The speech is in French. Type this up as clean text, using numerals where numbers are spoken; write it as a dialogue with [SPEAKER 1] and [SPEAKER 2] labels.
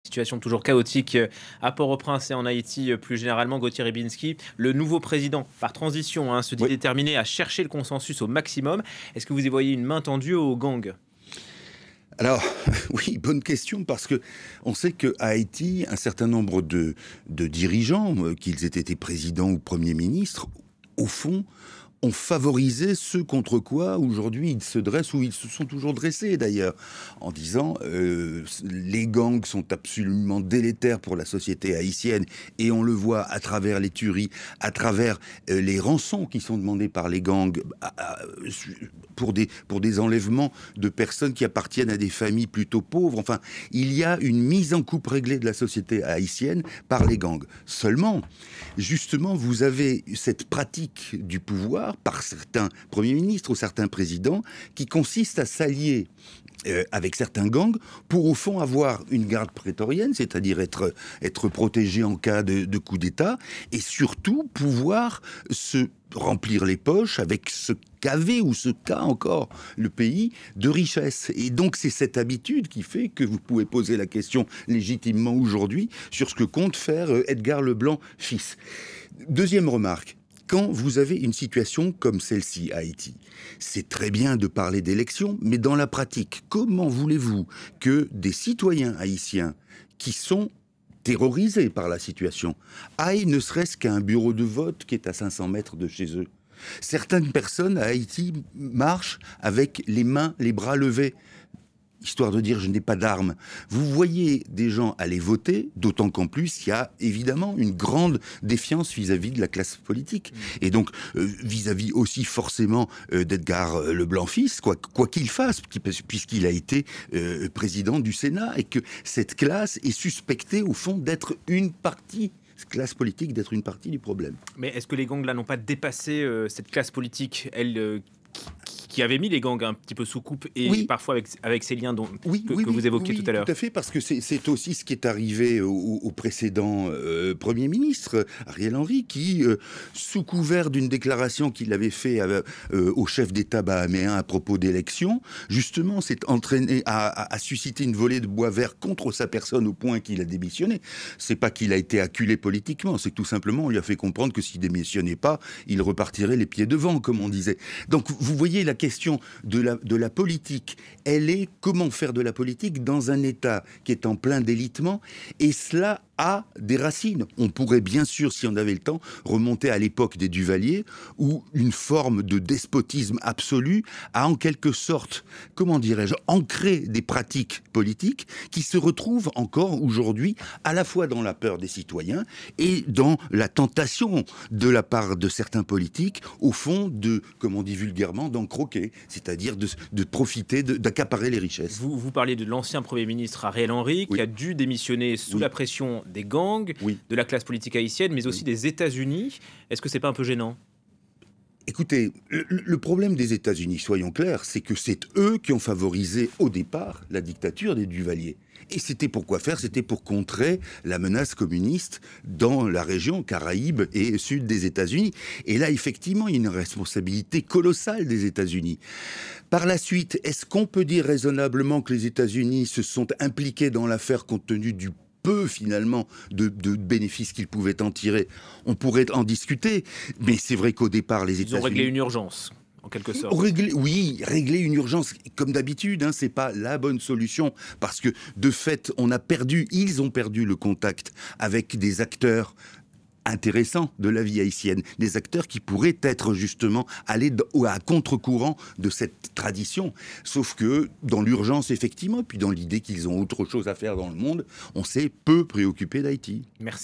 [SPEAKER 1] Situation toujours chaotique à Port-au-Prince et en Haïti plus généralement. Gauthier Ribinski, le nouveau président par transition, se dit
[SPEAKER 2] Oui.
[SPEAKER 1] déterminé à chercher le consensus au maximum. Est-ce que vous y voyez une main tendue aux gangs?
[SPEAKER 2] Alors, oui, bonne question, parce que on sait qu'à Haïti, un certain nombre de dirigeants, qu'ils aient été présidents ou premiers ministres, au fond, ont favorisé ce contre quoi aujourd'hui ils se dressent, ou ils se sont toujours dressés d'ailleurs, en disant les gangs sont absolument délétères pour la société haïtienne, et on le voit à travers les tueries, à travers les rançons qui sont demandées par les gangs pour des enlèvements de personnes qui appartiennent à des familles plutôt pauvres. Enfin, il y a une mise en coupe réglée de la société haïtienne par les gangs. Seulement, justement, vous avez cette pratique du pouvoir par certains premiers ministres ou certains présidents qui consiste à s'allier avec certains gangs pour au fond avoir une garde prétorienne, c'est-à-dire être protégé en cas de coup d'État, et surtout pouvoir se remplir les poches avec ce qu'avait ou ce qu'a encore le pays de richesse. Et donc c'est cette habitude qui fait que vous pouvez poser la question légitimement aujourd'hui sur ce que compte faire Edgar Leblanc fils. Deuxième remarque. Quand vous avez une situation comme celle-ci à Haïti, c'est très bien de parler d'élections, mais dans la pratique, comment voulez-vous que des citoyens haïtiens qui sont terrorisés par la situation aillent ne serait-ce qu'à un bureau de vote qui est à 500 mètres de chez eux? Certaines personnes à Haïti marchent avec les mains, les bras levés, histoire de dire je n'ai pas d'armes. Vous voyez des gens aller voter, d'autant qu'en plus il y a évidemment une grande défiance vis-à-vis de la classe politique. Et donc vis-à-vis aussi forcément d'Edgar Leblanc fils, quoi qu'il fasse, puisqu'il a été président du Sénat, et que cette classe est suspectée au fond d'être une partie, classe politique, d'être une partie du problème.
[SPEAKER 1] Mais est-ce que les gangs là n'ont pas dépassé cette classe politique, elle qui avait mis les gangs un petit peu sous coupe, et
[SPEAKER 2] Oui.
[SPEAKER 1] parfois avec ces liens que vous évoquiez
[SPEAKER 2] Oui,
[SPEAKER 1] tout à l'heure?
[SPEAKER 2] tout à fait, parce que c'est aussi ce qui est arrivé au précédent Premier ministre, Ariel Henry, qui, sous couvert d'une déclaration qu'il avait fait au chef d'État bahaméen à propos d'élections, justement s'est entraîné à susciter une volée de bois vert contre sa personne au point qu'il a démissionné. C'est pas qu'il a été acculé politiquement, c'est que tout simplement on lui a fait comprendre que s'il démissionnait pas, il repartirait les pieds devant, comme on disait. Donc vous voyez, la question de la politique, elle est comment faire de la politique dans un État qui est en plein délitement, et cela a des racines. On pourrait bien sûr, si on avait le temps, remonter à l'époque des Duvalier, où une forme de despotisme absolu a en quelque sorte, comment dirais-je, ancré des pratiques politiques qui se retrouvent encore aujourd'hui à la fois dans la peur des citoyens et dans la tentation de la part de certains politiques, au fond, de, comme on dit vulgairement, d'en croquer, c'est-à-dire de profiter, d'accaparer les richesses.
[SPEAKER 1] Vous parliez de l'ancien Premier ministre Ariel Henry, qui
[SPEAKER 2] Oui.
[SPEAKER 1] a dû démissionner sous la pression des gangs,
[SPEAKER 2] Oui.
[SPEAKER 1] de la classe politique haïtienne, mais aussi des États-Unis. Est-ce que c'est pas un peu gênant?
[SPEAKER 2] Écoutez, le problème des États-Unis, soyons clairs, c'est que c'est eux qui ont favorisé au départ la dictature des Duvalier. Et c'était pour quoi faire? C'était pour contrer la menace communiste dans la région Caraïbes et sud des États-Unis. Et là, effectivement, il y a une responsabilité colossale des États-Unis. Par la suite, est-ce qu'on peut dire raisonnablement que les États-Unis se sont impliqués dans l'affaire compte tenu du peu finalement de bénéfices qu'ils pouvaient en tirer? On pourrait en discuter, mais c'est vrai qu'au départ les États-Unis...
[SPEAKER 1] Ils ont réglé une urgence, en quelque sorte.
[SPEAKER 2] Régler une urgence, comme d'habitude, c'est pas la bonne solution, parce que de fait, ils ont perdu le contact avec des acteurs intéressants de la vie haïtienne, des acteurs qui pourraient être justement allés à contre-courant de cette tradition. Sauf que dans l'urgence, effectivement, puis dans l'idée qu'ils ont autre chose à faire dans le monde, on s'est peu préoccupé d'Haïti.
[SPEAKER 1] Merci.